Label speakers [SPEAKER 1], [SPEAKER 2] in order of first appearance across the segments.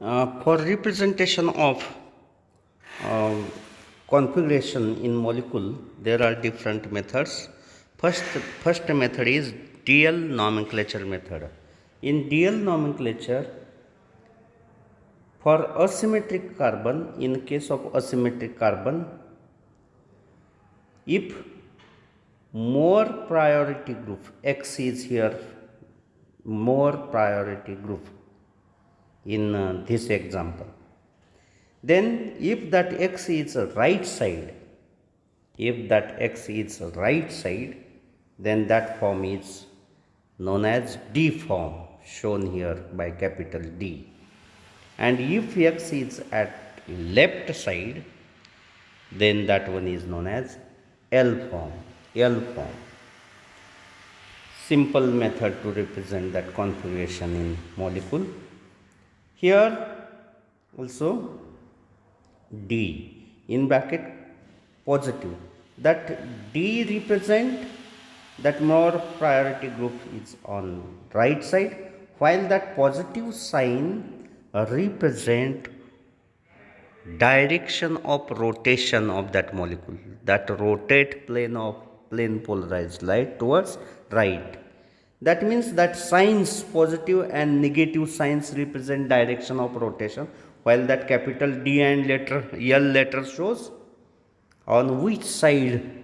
[SPEAKER 1] For representation of um, configuration in molecule, there are different methods. First method is DL nomenclature method. In DL nomenclature, for asymmetric carbon, in case of asymmetric carbon, if more priority group, X is here, more priority group in this example, then if that X is right side, if that X is right side, then that form is known as D form, shown here by capital D. And if X is at left side, then that one is known as L form, L form. Simple method to represent that configuration in molecule. Here also D in bracket positive, that D represent that more priority group is on right side, while that positive sign represent direction of rotation of that molecule, that rotate plane polarized light towards right. That means that signs, positive and negative signs, represent direction of rotation, while that capital D and letter L letter shows on which side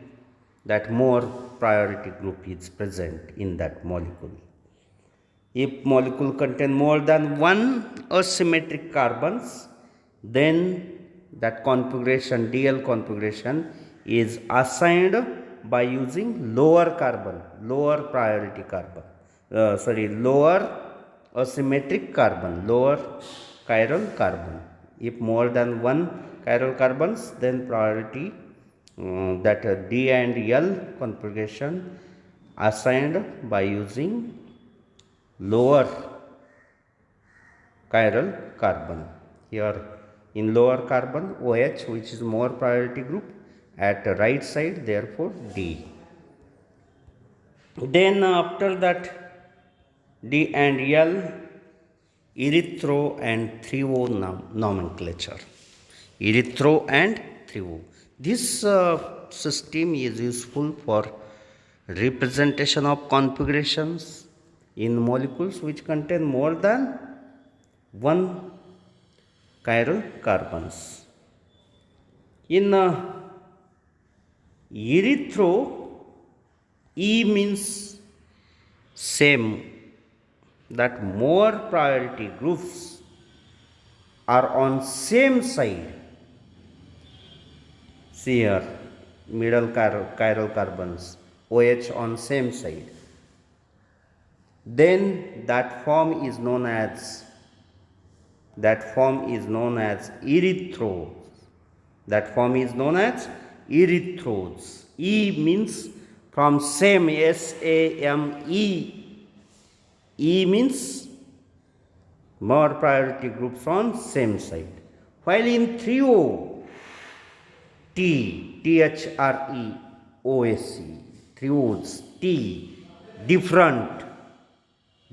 [SPEAKER 1] that more priority group is present in that molecule. If molecule contain more than one asymmetric carbons, then that configuration, DL configuration, is assigned by using lower carbon, lower priority carbon, lower asymmetric carbon, lower chiral carbon. If more than one chiral carbons, then priority that D and L configuration assigned by using lower chiral carbon. Here in lower carbon, OH, which is more priority group, at right side, therefore D. Then after that, D and L, erythro and thrio nomenclature. Erythro and thrio. This system is useful for representation of configurations in molecules which contain more than one chiral carbons. In erythro, E means same, that more priority groups are on same side. See here, middle chiral carbons, OH on same side. Then that form is known as erythros. That form is known as erythros. E means from same, SAME. E means more priority groups on same side. While in thrio, THREOSE, thrios, T, different,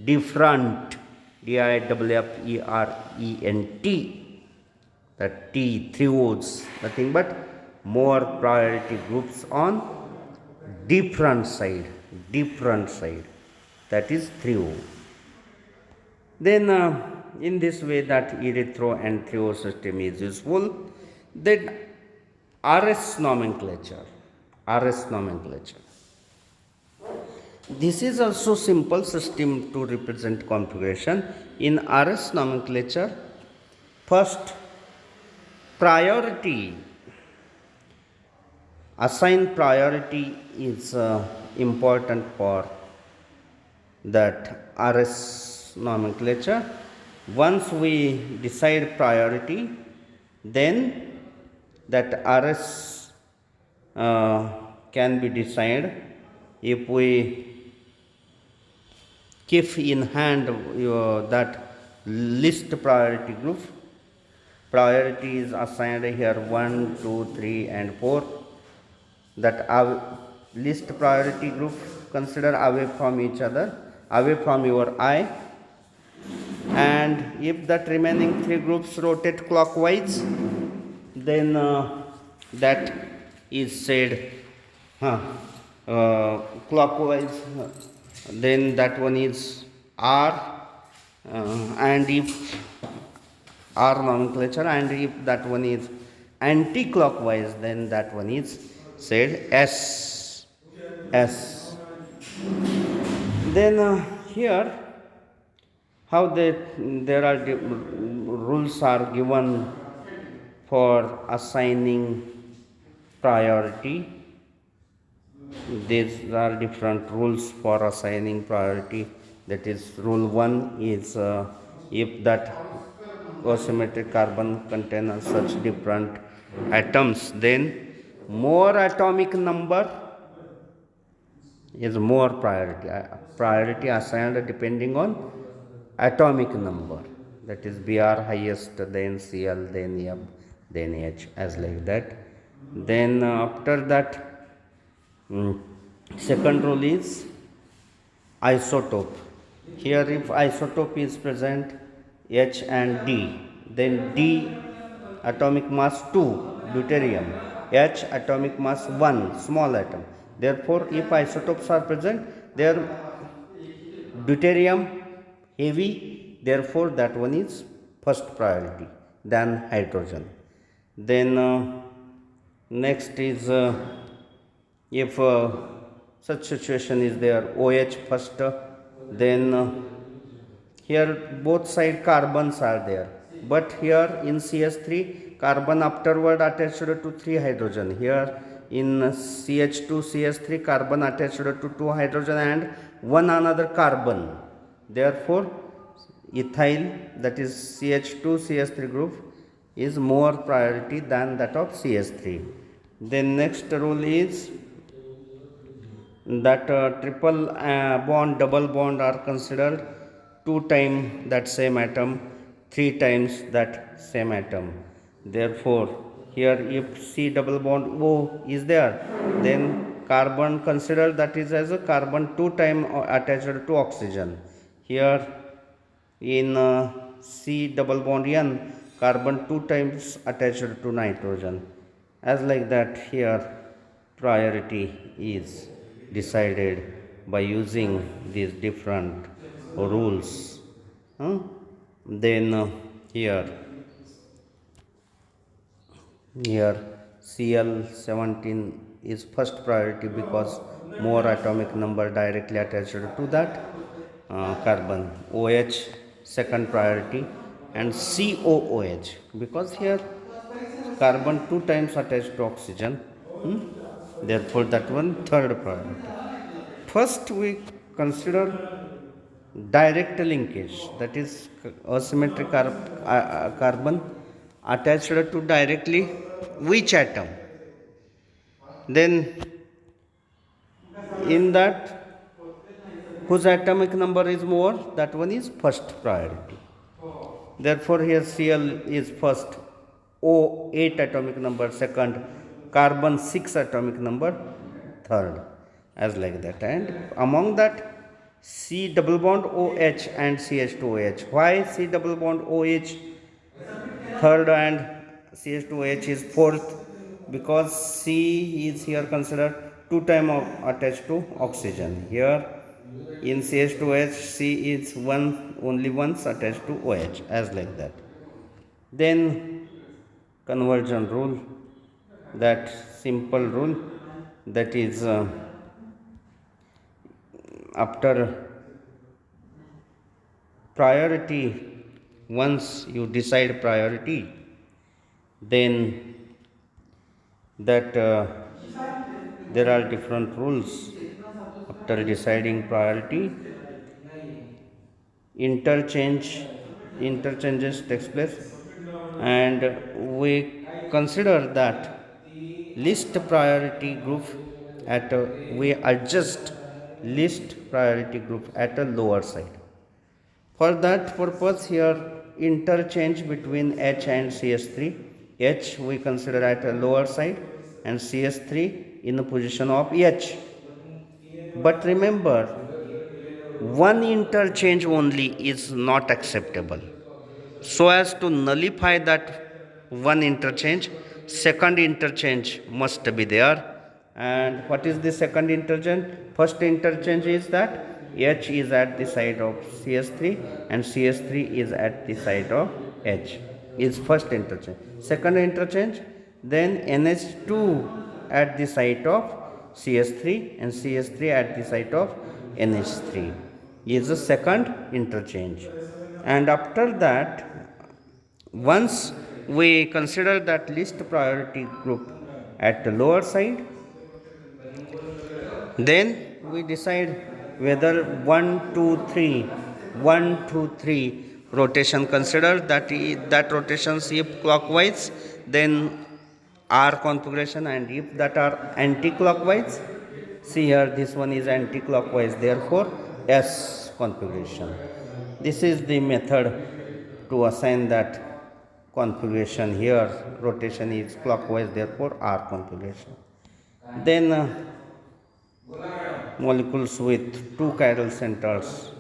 [SPEAKER 1] DIFFERENT, that T, thrios, nothing but more priority groups on different side, that is thrio. Then in this way that erythro and thrio system is useful. Then RS nomenclature. This is also simple system to represent configuration. In RS nomenclature, first priority, assign priority is important for that RS nomenclature. Once we decide priority, then that RS can be decided if we keep in hand that list priority group. Priority is assigned here 1, 2, 3 and 4. That list priority group consider away from each other, away from your eye. And if that remaining three groups rotate clockwise, then that is said huh, clockwise, then that one is R, and if R nomenclature, and if that one is anti-clockwise, then that one is said S. Then here how there are rules are given for assigning priority. These are different rules for assigning priority. That is, rule 1 is if that asymmetric carbon contains such different atoms, then more atomic number is more priority. Priority assigned depending on atomic number. That is, Br highest, then Cl, then F, then H, as like that. Then after that, second rule is isotope. Here, if isotope is present H and D, then D atomic mass 2 deuterium, H atomic mass 1 small atom. Therefore, if isotopes are present, they are deuterium heavy, therefore that one is first priority than hydrogen. Then next is if such situation is there, OH first, then here both side carbons are there, but here in CS3 carbon afterward attached to 3 hydrogen. Here in CH2 CS3 carbon attached to 2 hydrogen and one another carbon. Therefore, ethyl, that is CH2 CS3 group, is more priority than that of CS3. Then next rule is that triple bond, double bond are considered 2 times that same atom, 3 times that same atom. Therefore, here if C double bond O is there, then carbon consider that is as a carbon 2 times attached to oxygen. Here in C double bond N, carbon 2 times attached to nitrogen. As like that, here priority is decided by using these different rules. Then here Cl17 is first priority because more atomic number directly attached to that carbon. OH second priority, and COOH because here carbon 2 times attached to oxygen. Therefore, that one third priority. First, we consider direct linkage, that is asymmetric carbon attached to directly which atom. Then, in that whose atomic number is more, that one is first priority. Therefore, here Cl is first, O 8 atomic number second, carbon 6 atomic number third, as like that. And among that, C double bond OH and CH2OH. Why C double bond OH third and CH2OH is fourth? Because C is here considered 2 times attached to oxygen. Here in CH2OH, C is only once attached to OH, as like that. Then conversion rule, that simple rule, that is after priority, once you decide priority, then that there are different rules after deciding priority. Interchanges takes place, and we consider that list priority group we adjust list priority group at a lower side. For that purpose, here interchange between H and CS3. H we consider at a lower side and CS3 in the position of H. But remember, one interchange only is not acceptable. So as to nullify that one interchange, second interchange must be there. And what is the second interchange? First interchange is that H is at the side of CS3 and CS3 is at the side of H is first interchange. Second interchange, then NH2 at the site of CS3 and CS3 at the site of NH3 is the second interchange. And after that, once we consider that least priority group at the lower side, then we decide whether 1, 2, 3, 1, 2, 3 rotation consider that that rotations if clockwise, then R configuration, and if that are anti-clockwise, see here this one is anti-clockwise, therefore S configuration. This is the method to assign that configuration. Here rotation is clockwise, therefore R configuration. Then molecules with two chiral centers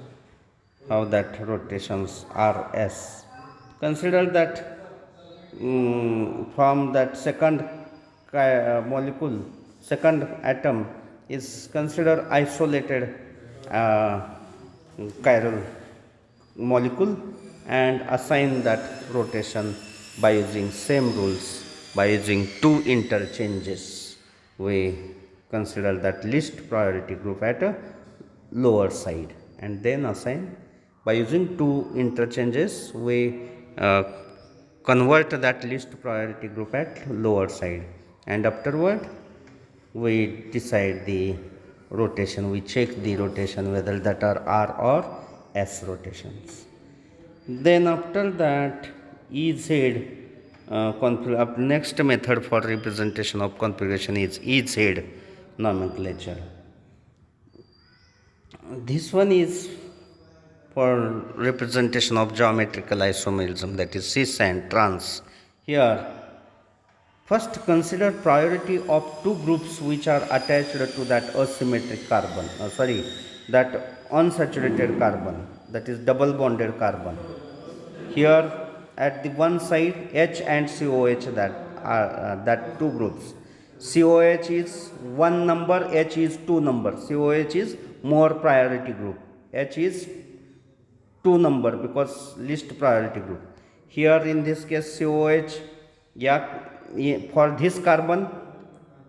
[SPEAKER 1] have that rotations RS. Consider that from that second molecule, second atom is considered isolated chiral molecule, and assign that rotation by using same rules, by using two interchanges. We consider that least priority group at a lower side, and then assign by using two interchanges. We convert that least priority group at lower side, and afterward we decide the rotation. We check the rotation whether that are R or S rotations. Then after that, EZ next method for representation of configuration is EZ nomenclature. This one is for representation of geometrical isomerism, that is cis and trans. Here, first consider priority of two groups which are attached to that asymmetric carbon, that unsaturated carbon, that is double bonded carbon. Here at the one side H and COH, that are that two groups. COH is one number, H is two number. COH is more priority group, H is two number because least priority group. Here in this case COH, for this carbon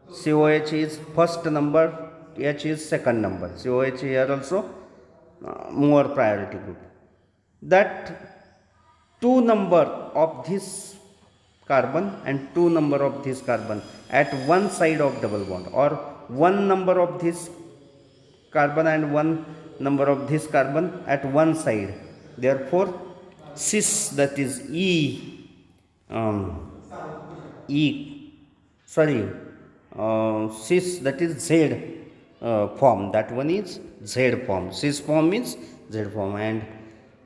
[SPEAKER 1] COH is first number, H is second number. COH here also more priority group. That two number of this carbon and two number of this carbon at one side of double bond, or one number of this carbon and one number of this carbon at one side. Therefore cis, that is cis, that is Z form, that one is Z form. Cis form is Z form, and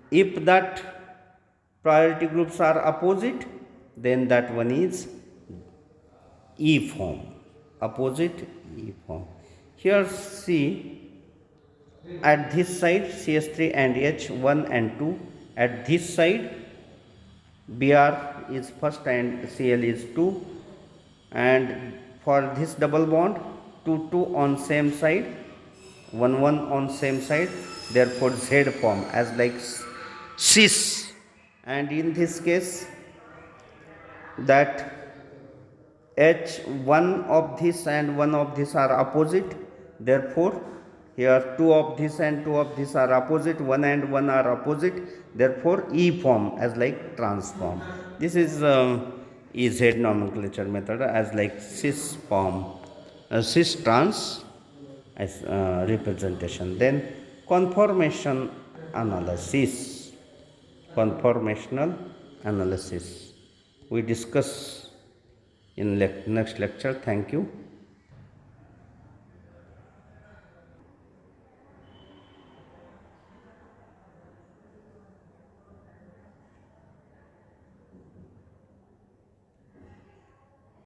[SPEAKER 1] if that priority groups are opposite, then that one is E form, opposite E form. Here see, at this side CS3 and H 1 and 2, at this side Br is first and Cl is 2, and for this double bond 2 2 on same side, 1 1 on same side, therefore Z form as like cis. And in this case that H, one of this and one of this are opposite, therefore here two of this and two of this are opposite, one and one are opposite, therefore E form as like trans form. This is EZ nomenclature method as like cis form, cis trans as representation. Then conformation analysis, conformational analysis we discuss in next lecture. Thank you.